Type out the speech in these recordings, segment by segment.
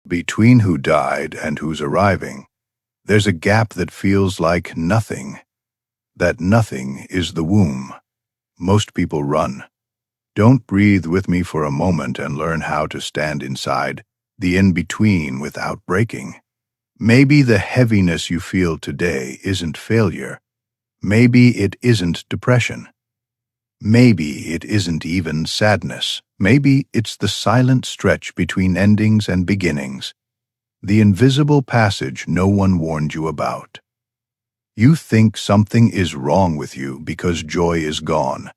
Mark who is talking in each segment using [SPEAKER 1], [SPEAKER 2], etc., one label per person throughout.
[SPEAKER 1] Between who died and who's arriving, there's a gap that feels like nothing. That nothing is the womb. Most people run. Don't breathe with me for a moment and learn how to stand inside the in-between without breaking. Maybe the heaviness you feel today isn't failure. Maybe it isn't depression. Maybe it isn't even sadness. Maybe it's the silent stretch between endings and beginnings, the invisible passage no one warned you about. You think something is wrong with you because joy is gone,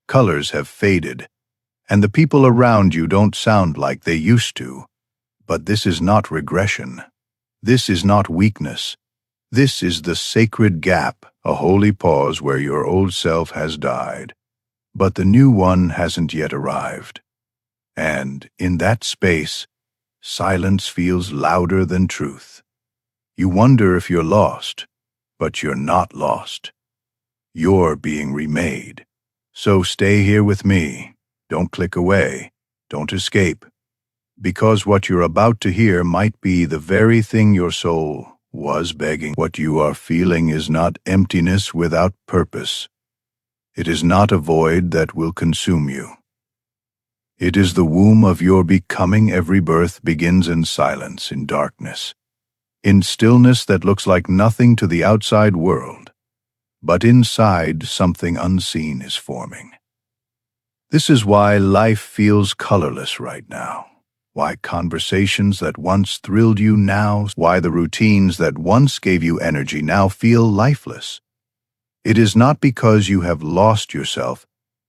[SPEAKER 1] colors have faded, and the people around you don't sound like they used to. But this is not regression. This is not weakness. This is the sacred gap, a holy pause where your old self has died, but the new one hasn't yet arrived. And in that space, silence feels louder than truth. You wonder if you're lost, but you're not lost. You're being remade. So stay here with me. Don't click away. Don't escape. Because what you're about to hear might be the very thing your soul was begging. What you are feeling is not emptiness without purpose. It is not a void that will consume you. It is the womb of your becoming. Every birth begins in silence, in darkness, in stillness that looks like nothing to the outside world. But inside, something unseen is forming. This is why life feels colorless right now. Why conversations that once thrilled you now, why the routines that once gave you energy now feel lifeless. It is not because you have lost yourself.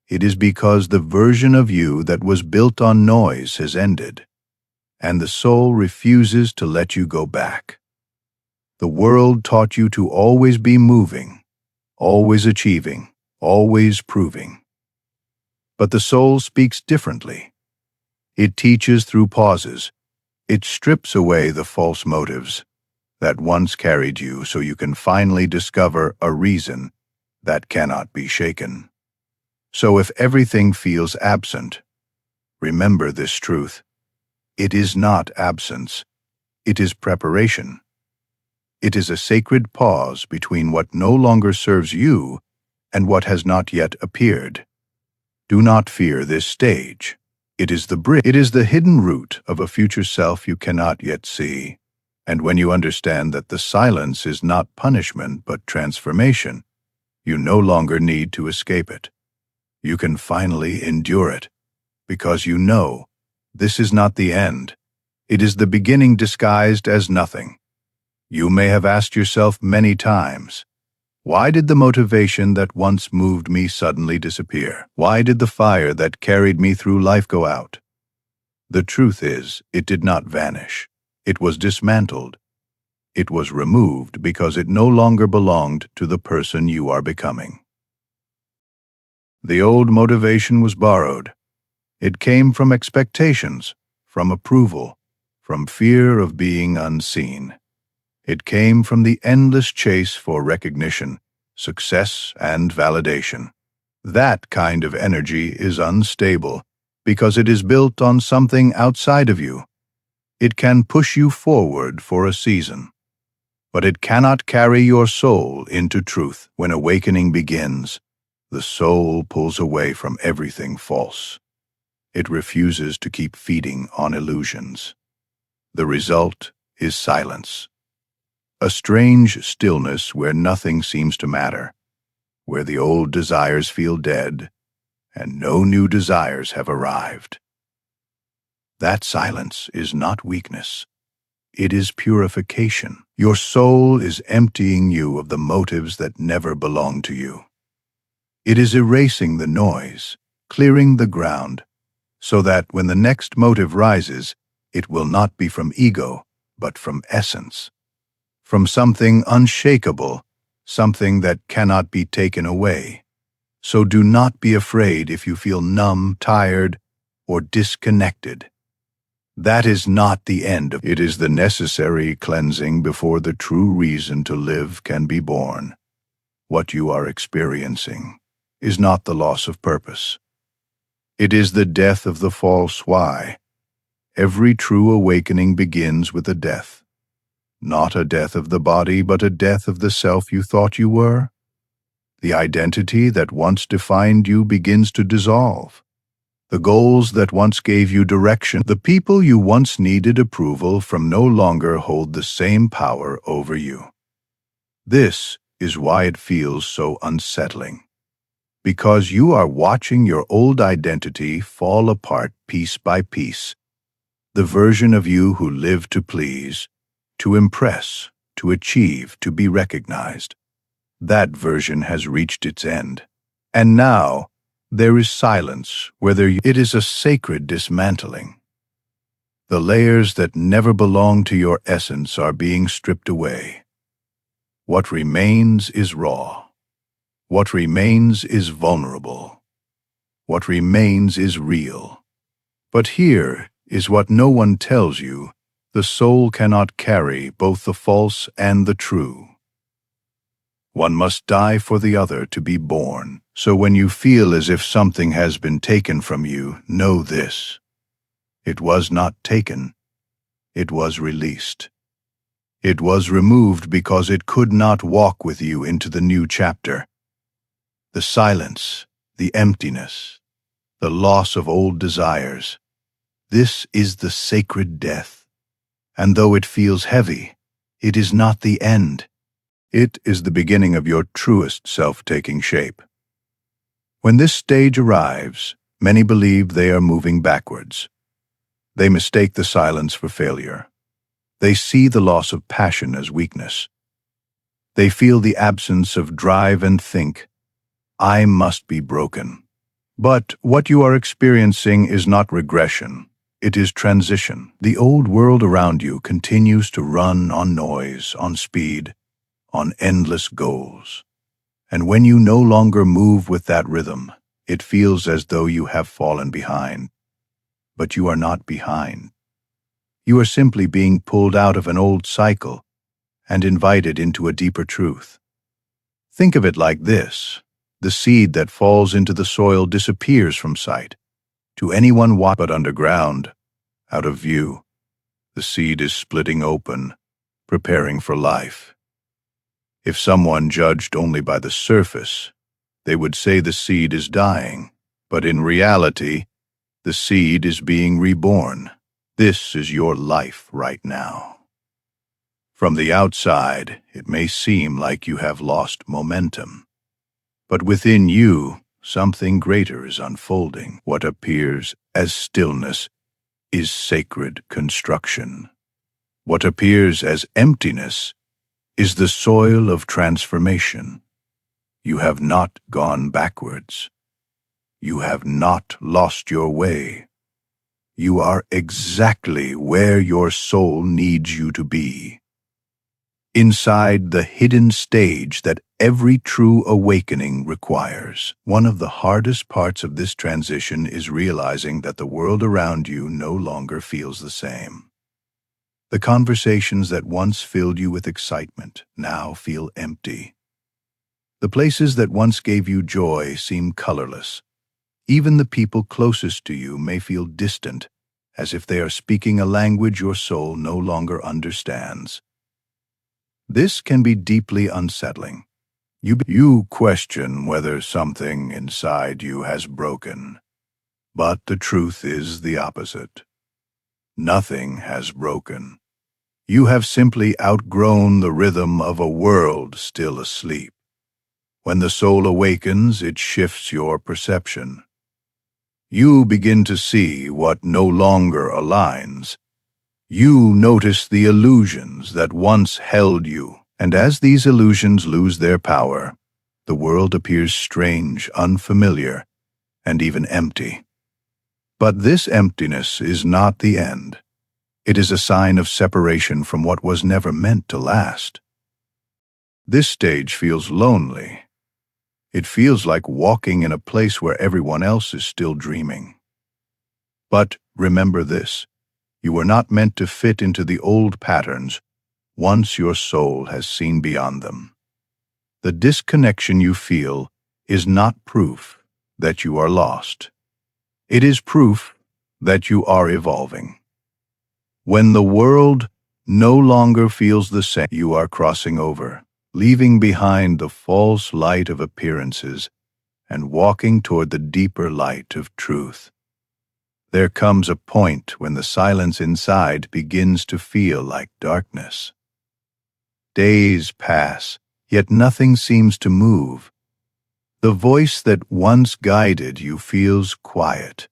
[SPEAKER 1] It is because the version of you that was built on noise has ended, and the soul refuses to let you go back. The world taught you to always be moving, always achieving, always proving. But the soul speaks differently. It teaches through pauses. It strips away the false motives that once carried you so you can finally discover a reason that cannot be shaken. So if everything feels absent, remember this truth. It is not absence. It is preparation. It is a sacred pause between what no longer serves you and what has not yet appeared. Do not fear this stage. It is the bridge. It is the hidden root of a future self you cannot yet see. And when you understand that the silence is not punishment but transformation, you no longer need to escape it. You can finally endure it, because you know this is not the end. It is the beginning disguised as nothing. You may have asked yourself many times, why did the motivation that once moved me suddenly disappear? Why did the fire that carried me through life go out? The truth is, it did not vanish. It was dismantled. It was removed because it no longer belonged to the person you are becoming. The old motivation was borrowed. It came from expectations, from approval, from fear of being unseen. It came from the endless chase for recognition, success, and validation. That kind of energy is unstable because it is built on something outside of you. It can push you forward for a season, but it cannot carry your soul into truth. When awakening begins, the soul pulls away from everything false. It refuses to keep feeding on illusions. The result is silence. A strange stillness where nothing seems to matter, where the old desires feel dead and no new desires have arrived. That silence is not weakness. It is purification. Your soul is emptying you of the motives that never belonged to you. It is erasing the noise, clearing the ground, so that when the next motive rises, it will not be from ego, but from essence. From something unshakable, something that cannot be taken away. So do not be afraid if you feel numb, tired, or disconnected. That is not the end. It is the necessary cleansing before the true reason to live can be born. What you are experiencing is not the loss of purpose. It is the death of the false why. Every true awakening begins with a death. Not a death of the body, but a death of the self you thought you were. The identity that once defined you begins to dissolve. The goals that once gave you direction, the people you once needed approval from no longer hold the same power over you. This is why it feels so unsettling. Because you are watching your old identity fall apart piece by piece. The version of you who lived to please, to impress, to achieve, to be recognized. That version has reached its end. And now, there is silence, it is a sacred dismantling. The layers that never belonged to your essence are being stripped away. What remains is raw. What remains is vulnerable. What remains is real. But here is what no one tells you: the soul cannot carry both the false and the true. One must die for the other to be born. So when you feel as if something has been taken from you, know this: it was not taken, it was released. It was removed because it could not walk with you into the new chapter. The silence, the emptiness, the loss of old desires. This is the sacred death. And though it feels heavy, it is not the end. It is the beginning of your truest self taking shape. When this stage arrives, many believe they are moving backwards. They mistake the silence for failure. They see the loss of passion as weakness. They feel the absence of drive and think, "I must be broken." But what you are experiencing is not regression. It is transition. The old world around you continues to run on noise, on speed, on endless goals. And when you no longer move with that rhythm, it feels as though you have fallen behind. But you are not behind. You are simply being pulled out of an old cycle and invited into a deeper truth. Think of it like this: the seed that falls into the soil disappears from sight. To anyone but underground, out of view, the seed is splitting open, preparing for life. If someone judged only by the surface, they would say the seed is dying, but in reality, the seed is being reborn. This is your life right now. From the outside, it may seem like you have lost momentum, but within you, something greater is unfolding. What appears as stillness is sacred construction. What appears as emptiness is the soil of transformation. You have not gone backwards. You have not lost your way. You are exactly where your soul needs you to be. Inside the hidden stage that every true awakening requires. One of the hardest parts of this transition is realizing that the world around you no longer feels the same. The conversations that once filled you with excitement now feel empty. The places that once gave you joy seem colorless. Even the people closest to you may feel distant, as if they are speaking a language your soul no longer understands. This can be deeply unsettling. You question whether something inside you has broken. But the truth is the opposite. Nothing has broken. You have simply outgrown the rhythm of a world still asleep. When the soul awakens, it shifts your perception. You begin to see what no longer aligns. You notice the illusions that once held you, and as these illusions lose their power, the world appears strange, unfamiliar, and even empty. But this emptiness is not the end. It is a sign of separation from what was never meant to last. This stage feels lonely. It feels like walking in a place where everyone else is still dreaming. But remember this: you were not meant to fit into the old patterns once your soul has seen beyond them. The disconnection you feel is not proof that you are lost. It is proof that you are evolving. When the world no longer feels the same, you are crossing over, leaving behind the false light of appearances and walking toward the deeper light of truth. There comes a point when the silence inside begins to feel like darkness. Days pass, yet nothing seems to move. The voice that once guided you feels quiet.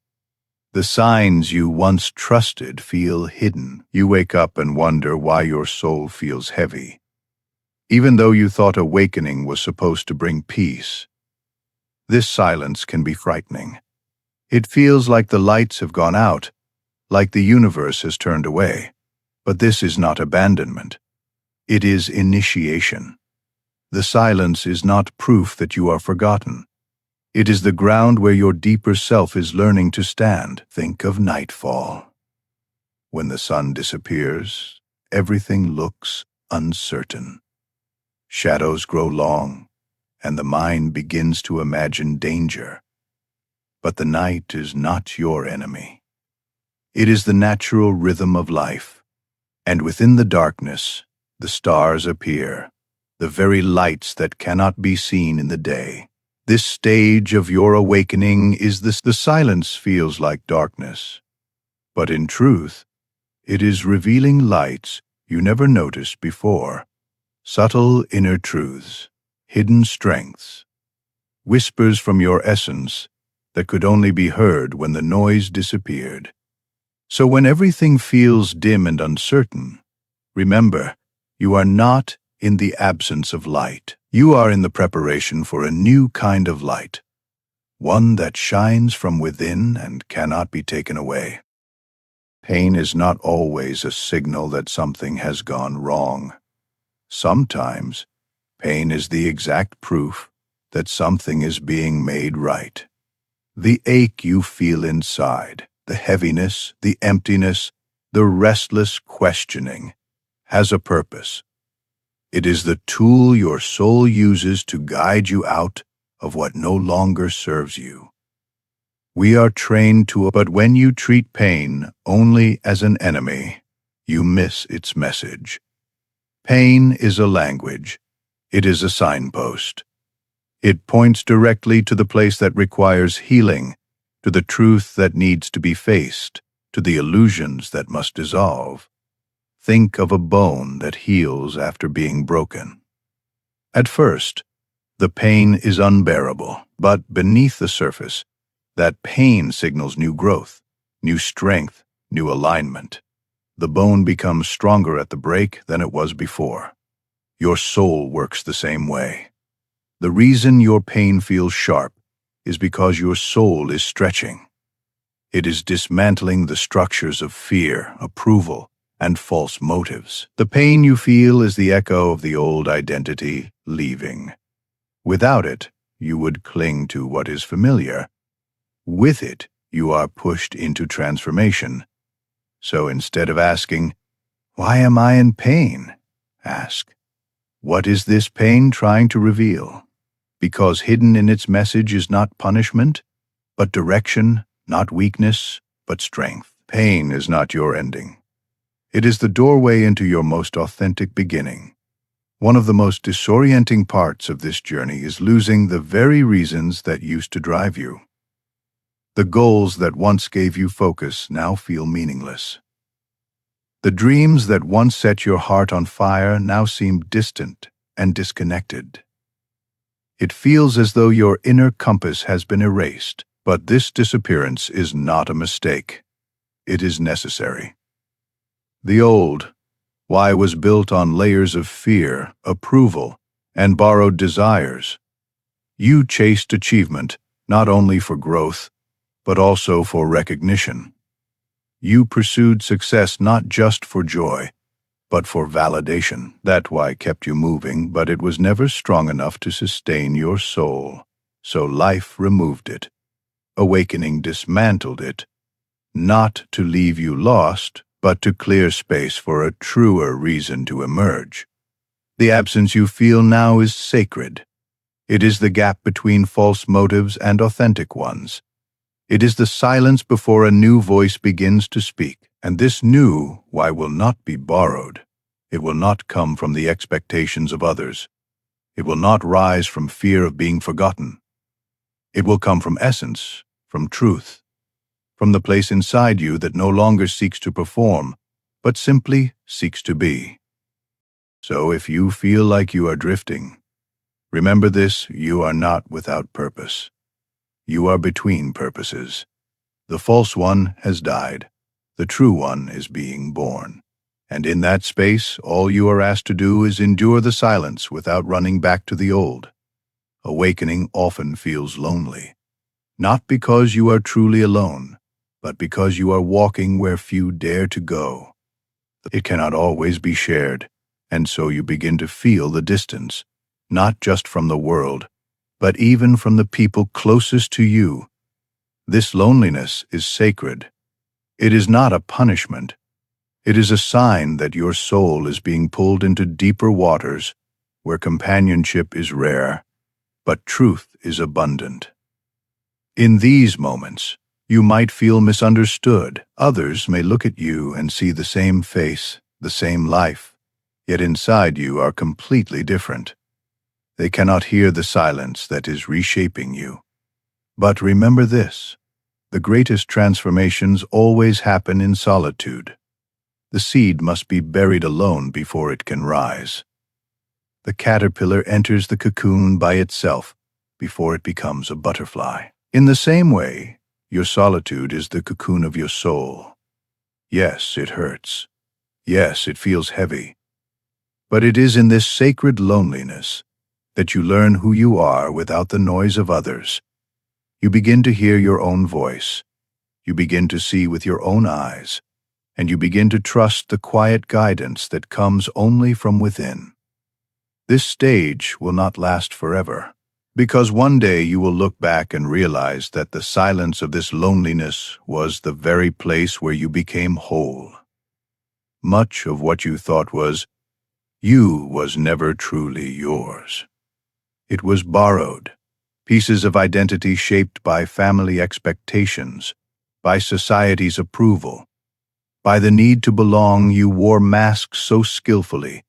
[SPEAKER 1] The signs you once trusted feel hidden. You wake up and wonder why your soul feels heavy, even though you thought awakening was supposed to bring peace. This silence can be frightening. It feels like the lights have gone out, like the universe has turned away. But this is not abandonment. It is initiation. The silence is not proof that you are forgotten. It is the ground where your deeper self is learning to stand. Think of nightfall. When the sun disappears, everything looks uncertain. Shadows grow long, and the mind begins to imagine danger. But the night is not your enemy. It is the natural rhythm of life. And within the darkness, the stars appear, the very lights that cannot be seen in the day. This stage of your awakening is the silence feels like darkness. But in truth, it is revealing lights you never noticed before. Subtle inner truths, hidden strengths, whispers from your essence that could only be heard when the noise disappeared. So when everything feels dim and uncertain, remember, you are not in the absence of light. You are in the preparation for a new kind of light, one that shines from within and cannot be taken away. Pain is not always a signal that something has gone wrong. Sometimes, pain is the exact proof that something is being made right. The ache you feel inside, the heaviness, the emptiness, the restless questioning, has a purpose. It is the tool your soul uses to guide you out of what no longer serves you. We are trained to, but when you treat pain only as an enemy, you miss its message. Pain is a language. It is a signpost. It points directly to the place that requires healing, to the truth that needs to be faced, to the illusions that must dissolve. Think of a bone that heals after being broken. At first, the pain is unbearable, but beneath the surface, that pain signals new growth, new strength, new alignment. The bone becomes stronger at the break than it was before. Your soul works the same way. The reason your pain feels sharp is because your soul is stretching. It is dismantling the structures of fear, approval, and false motives. The pain you feel is the echo of the old identity leaving. Without it, you would cling to what is familiar. With it, you are pushed into transformation. So instead of asking, "Why am I in pain?" ask, "What is this pain trying to reveal?" Because hidden in its message is not punishment, but direction, not weakness, but strength. Pain is not your ending. It is the doorway into your most authentic beginning. One of the most disorienting parts of this journey is losing the very reasons that used to drive you. The goals that once gave you focus now feel meaningless. The dreams that once set your heart on fire now seem distant and disconnected. It feels as though your inner compass has been erased, but this disappearance is not a mistake. It is necessary. The old why was built on layers of fear, approval, and borrowed desires. You chased achievement not only for growth, but also for recognition. You pursued success not just for joy, but for validation. That why kept you moving, but it was never strong enough to sustain your soul. So life removed it. Awakening dismantled it, not to leave you lost, but to clear space for a truer reason to emerge. The absence you feel now is sacred. It is the gap between false motives and authentic ones. It is the silence before a new voice begins to speak. And this new why will not be borrowed. It will not come from the expectations of others. It will not rise from fear of being forgotten. It will come from essence, from truth, from the place inside you that no longer seeks to perform, but simply seeks to be. So if you feel like you are drifting, remember this: you are not without purpose. You are between purposes. The false one has died. The true one is being born. And in that space, all you are asked to do is endure the silence without running back to the old. Awakening often feels lonely, not because you are truly alone, but because you are walking where few dare to go. It cannot always be shared, and so you begin to feel the distance, not just from the world, but even from the people closest to you. This loneliness is sacred. It is not a punishment. It is a sign that your soul is being pulled into deeper waters where companionship is rare, but truth is abundant. In these moments, you might feel misunderstood. Others may look at you and see the same face, the same life, yet inside you are completely different. They cannot hear the silence that is reshaping you. But remember this: the greatest transformations always happen in solitude. The seed must be buried alone before it can rise. The caterpillar enters the cocoon by itself before it becomes a butterfly. In the same way, your solitude is the cocoon of your soul. Yes, it hurts. Yes, it feels heavy. But it is in this sacred loneliness that you learn who you are without the noise of others. You begin to hear your own voice. You begin to see with your own eyes. And you begin to trust the quiet guidance that comes only from within. This stage will not last forever, because one day you will look back and realize that the silence of this loneliness was the very place where you became whole. Much of what you thought was you was never truly yours. It was borrowed, pieces of identity shaped by family expectations, by society's approval. By the need to belong, you wore masks so skillfully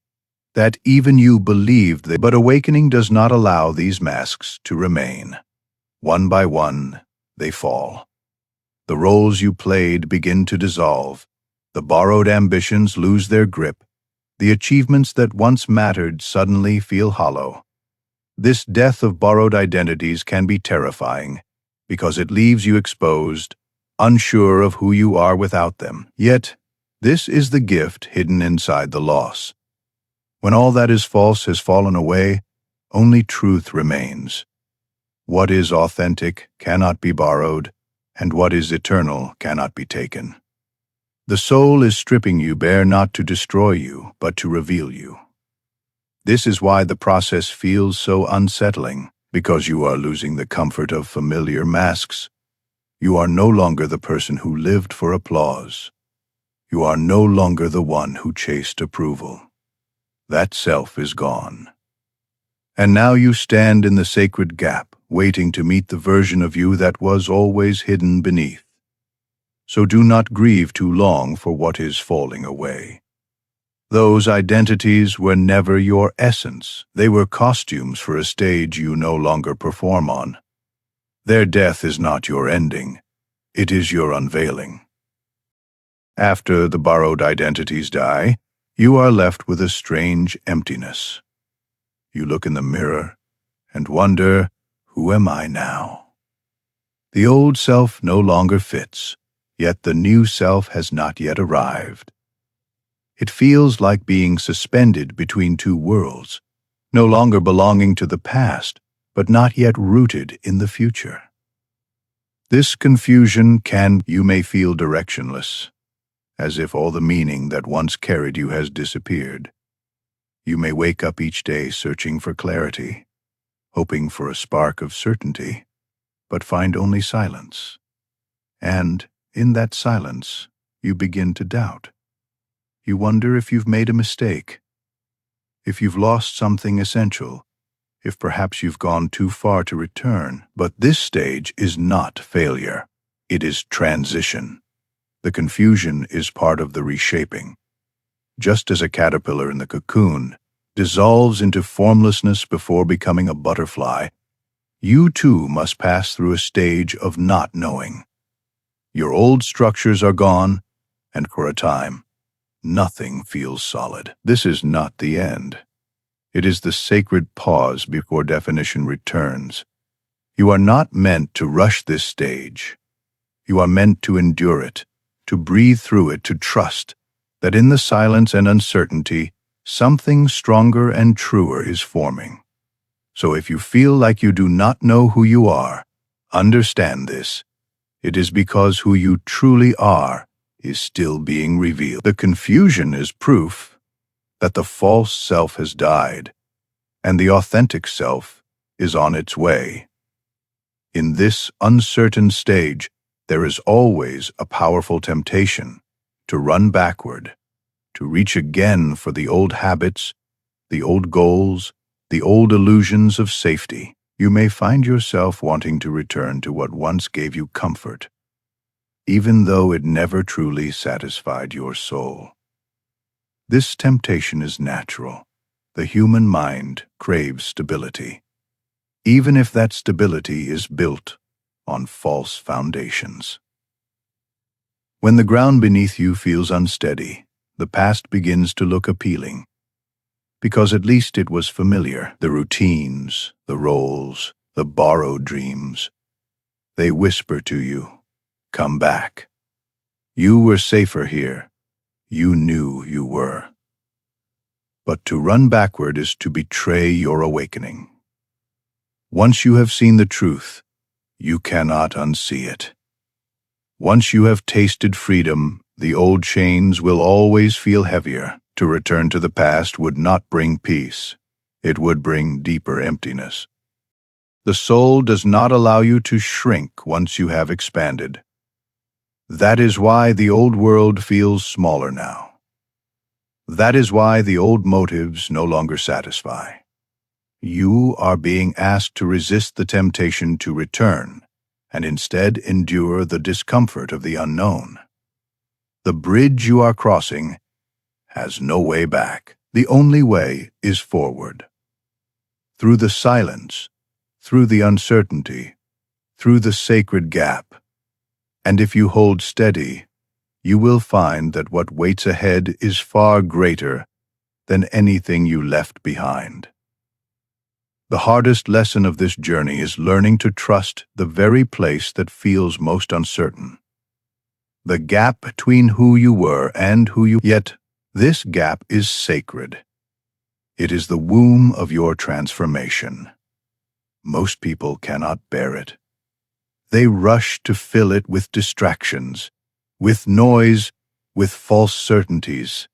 [SPEAKER 1] that even you believed that. But awakening does not allow these masks to remain. One by one, they fall. The roles you played begin to dissolve. The borrowed ambitions lose their grip. The achievements that once mattered suddenly feel hollow. This death of borrowed identities can be terrifying because it leaves you exposed, unsure of who you are without them. Yet, this is the gift hidden inside the loss. When all that is false has fallen away, only truth remains. What is authentic cannot be borrowed, and what is eternal cannot be taken. The soul is stripping you bare not to destroy you, but to reveal you. This is why the process feels so unsettling, because you are losing the comfort of familiar masks. You are no longer the person who lived for applause. You are no longer the one who chased approval. That self is gone. And now you stand in the sacred gap, waiting to meet the version of you that was always hidden beneath. So do not grieve too long for what is falling away. Those identities were never your essence. They were costumes for a stage you no longer perform on. Their death is not your ending. It is your unveiling. After the borrowed identities die, you are left with a strange emptiness. You look in the mirror and wonder, who am I now? The old self no longer fits, yet the new self has not yet arrived. It feels like being suspended between two worlds, no longer belonging to the past, but not yet rooted in the future. This confusion you may feel directionless, as if all the meaning that once carried you has disappeared. You may wake up each day searching for clarity, hoping for a spark of certainty, but find only silence. And in that silence, you begin to doubt. You wonder if you've made a mistake, if you've lost something essential, if perhaps you've gone too far to return. But this stage is not failure. It is transition. The confusion is part of the reshaping. Just as a caterpillar in the cocoon dissolves into formlessness before becoming a butterfly, you too must pass through a stage of not knowing. Your old structures are gone, and for a time, nothing feels solid. This is not the end. It is the sacred pause before definition returns. You are not meant to rush this stage. You are meant to endure it, to breathe through it, to trust that in the silence and uncertainty, something stronger and truer is forming. So if you feel like you do not know who you are, understand this. It is because who you truly are is still being revealed. The confusion is proof that the false self has died, and the authentic self is on its way. In this uncertain stage, there is always a powerful temptation to run backward, to reach again for the old habits, the old goals, the old illusions of safety. You may find yourself wanting to return to what once gave you comfort, even though it never truly satisfied your soul. This temptation is natural. The human mind craves stability, even if that stability is built on false foundations. When the ground beneath you feels unsteady, the past begins to look appealing, because at least it was familiar. The routines, the roles, the borrowed dreams, they whisper to you, "Come back. You were safer here. You knew you were." But to run backward is to betray your awakening. Once you have seen the truth, you cannot unsee it. Once you have tasted freedom, the old chains will always feel heavier. To return to the past would not bring peace. It would bring deeper emptiness. The soul does not allow you to shrink once you have expanded. That is why the old world feels smaller now. That is why the old motives no longer satisfy. You are being asked to resist the temptation to return, and instead endure the discomfort of the unknown. The bridge you are crossing has no way back. The only way is forward. Through the silence, through the uncertainty, through the sacred gap. And if you hold steady, you will find that what waits ahead is far greater than anything you left behind. The hardest lesson of this journey is learning to trust the very place that feels most uncertain. The gap between who you were and who you... Yet, this gap is sacred. It is the womb of your transformation. Most people cannot bear it. They rush to fill it with distractions, with noise, with false certainties.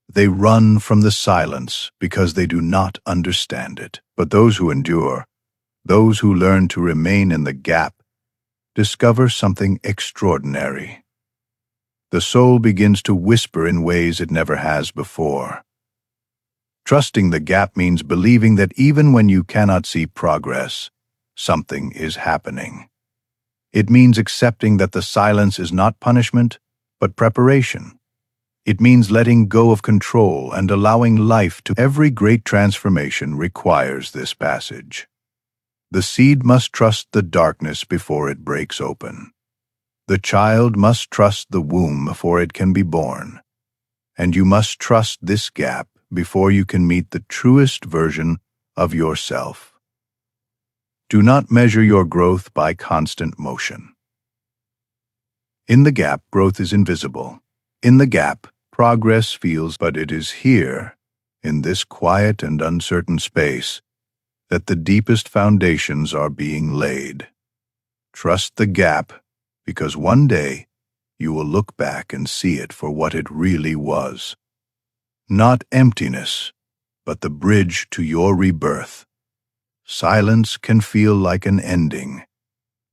[SPEAKER 1] They run from the silence because they do not understand it. But those who endure, those who learn to remain in the gap, discover something extraordinary. The soul begins to whisper in ways it never has before. Trusting the gap means believing that even when you cannot see progress, something is happening. It means accepting that the silence is not punishment, but preparation. It means letting go of control and allowing life to... Every great transformation requires this passage. The seed must trust the darkness before it breaks open. The child must trust the womb before it can be born. And you must trust this gap before you can meet the truest version of yourself. Do not measure your growth by constant motion. In the gap, growth is invisible. In the gap, progress feels, but it is here, in this quiet and uncertain space, that the deepest foundations are being laid. Trust the gap, because one day you will look back and see it for what it really was. Not emptiness, but the bridge to your rebirth. Silence can feel like an ending,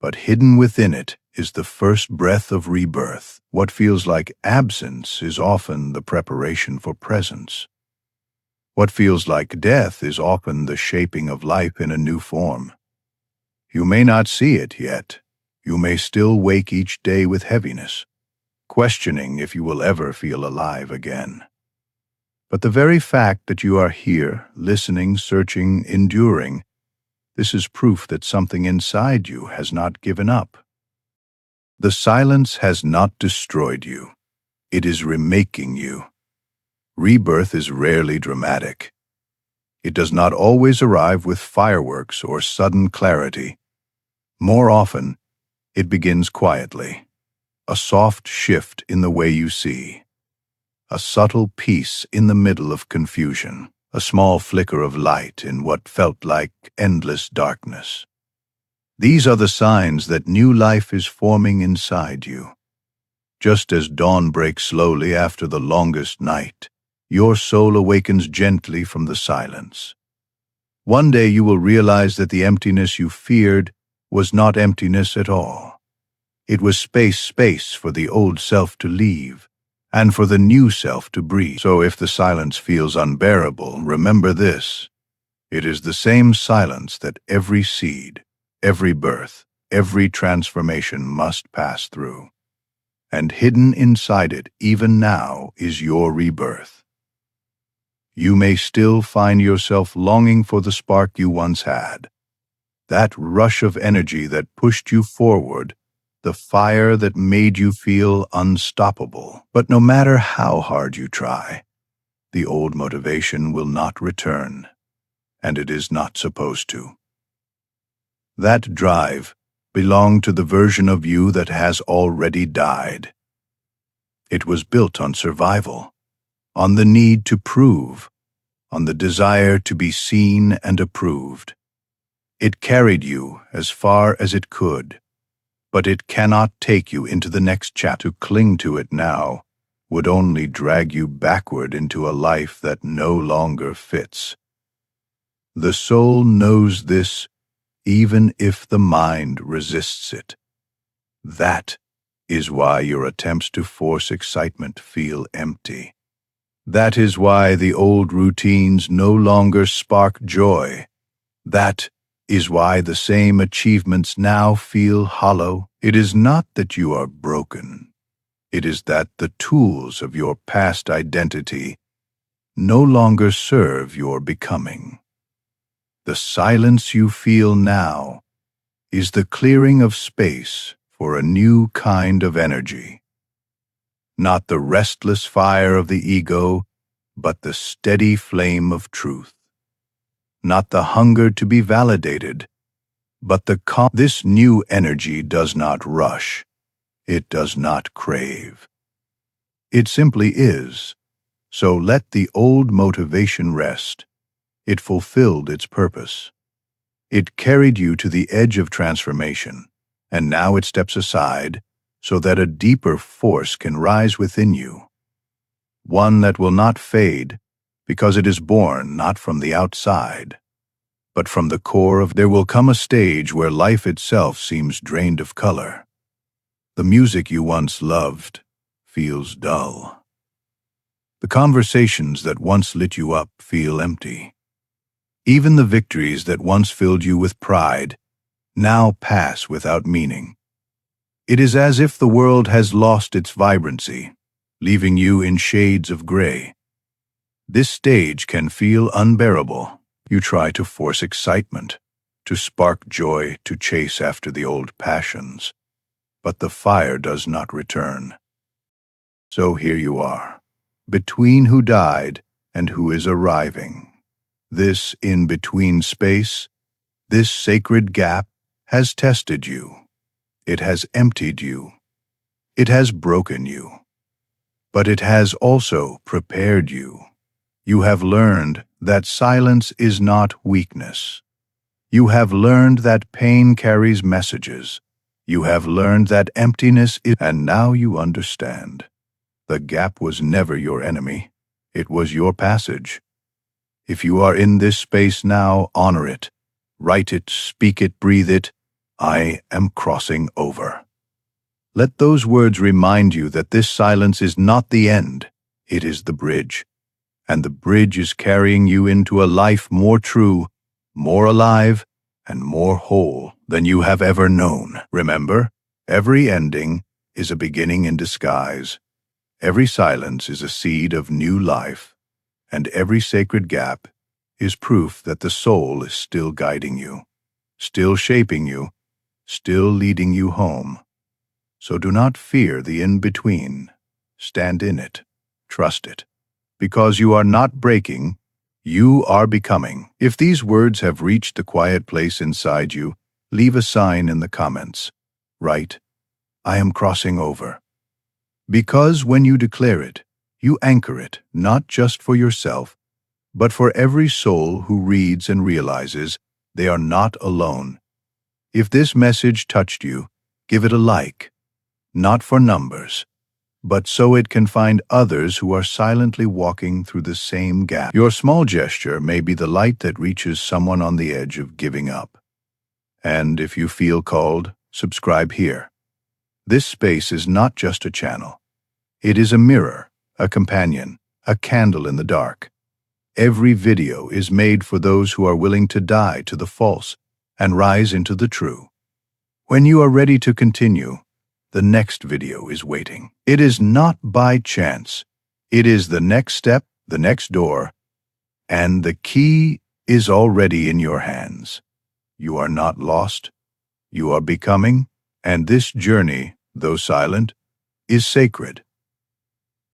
[SPEAKER 1] but hidden within it is the first breath of rebirth. What feels like absence is often the preparation for presence. What feels like death is often the shaping of life in a new form. You may not see it yet. You may still wake each day with heaviness. questioning if you will ever feel alive again. But the very fact that you are here, listening, searching, enduring, this is proof that something inside you has not given up. The silence has not destroyed you. It is remaking you. Rebirth is rarely dramatic. It does not always arrive with fireworks or sudden clarity. More often, it begins quietly. A soft shift in the way you see. A subtle peace in the middle of confusion. A small flicker of light in what felt like endless darkness. These are the signs that new life is forming inside you. Just as dawn breaks slowly after the longest night, your soul awakens gently from the silence. One day you will realize that the emptiness you feared was not emptiness at all. It was space for the old self to leave, and for the new self to breathe. So if the silence feels unbearable, remember this. It is the same silence that every seed, every birth, every transformation must pass through. And hidden inside it, even now, is your rebirth. You may still find yourself longing for the spark you once had, that rush of energy that pushed you forward, the fire that made you feel unstoppable. But no matter how hard you try, the old motivation will not return, and it is not supposed to. That drive belonged to the version of you that has already died. It was built on survival, on the need to prove, on the desire to be seen and approved. It carried you as far as it could, but it cannot take you into the next chapter. To cling to it now would only drag you backward into a life that no longer fits. The soul knows this, even if the mind resists it. That is why your attempts to force excitement feel empty. That is why the old routines no longer spark joy. That is why the same achievements now feel hollow. It is not that you are broken. It is that the tools of your past identity no longer serve your becoming. The silence you feel now is the clearing of space for a new kind of energy. Not the restless fire of the ego, but the steady flame of truth. Not the hunger to be validated, but the calm. This new energy does not rush. It does not crave. It simply is. So let the old motivation rest. It fulfilled its purpose. It carried you to the edge of transformation, and now it steps aside so that a deeper force can rise within you. One that will not fade, because it is born not from the outside, but from the core of. There will come a stage where life itself seems drained of color. The music you once loved feels dull. The conversations that once lit you up feel empty. Even the victories that once filled you with pride now pass without meaning. It is as if the world has lost its vibrancy, leaving you in shades of gray. This stage can feel unbearable. You try to force excitement, to spark joy, to chase after the old passions, but the fire does not return. So here you are, between who died and who is arriving. This in-between space, this sacred gap, has tested you. It has emptied you. It has broken you. But it has also prepared you. You have learned that silence is not weakness. You have learned that pain carries messages. You have learned that emptiness is, and now you understand. The gap was never your enemy. It was your passage. If you are in this space now, honor it. Write it, speak it, breathe it. I am crossing over. Let those words remind you that this silence is not the end. It is the bridge. And the bridge is carrying you into a life more true, more alive, and more whole than you have ever known. Remember, every ending, is a beginning in disguise. Every silence is a seed of new life, and every sacred gap is proof that the soul is still guiding you, still shaping you, still leading you home. So do not fear the in-between. Stand in it. Trust it. Because you are not breaking, you are becoming. If these words have reached the quiet place inside you, leave a sign in the comments. Write, "I am crossing over." Because when you declare it, you anchor it, not just for yourself, but for every soul who reads and realizes they are not alone. If this message touched you, give it a like, not for numbers, but so it can find others who are silently walking through the same gap. Your small gesture may be the light that reaches someone on the edge of giving up. And if you feel called, subscribe here. This space is not just a channel. It is a mirror, a companion, a candle in the dark. Every video is made for those who are willing to die to the false and rise into the true. When you are ready to continue, the next video is waiting. It is not by chance. It is the next step, the next door, and the key is already in your hands. You are not lost. You are becoming, and this journey, though silent, is sacred.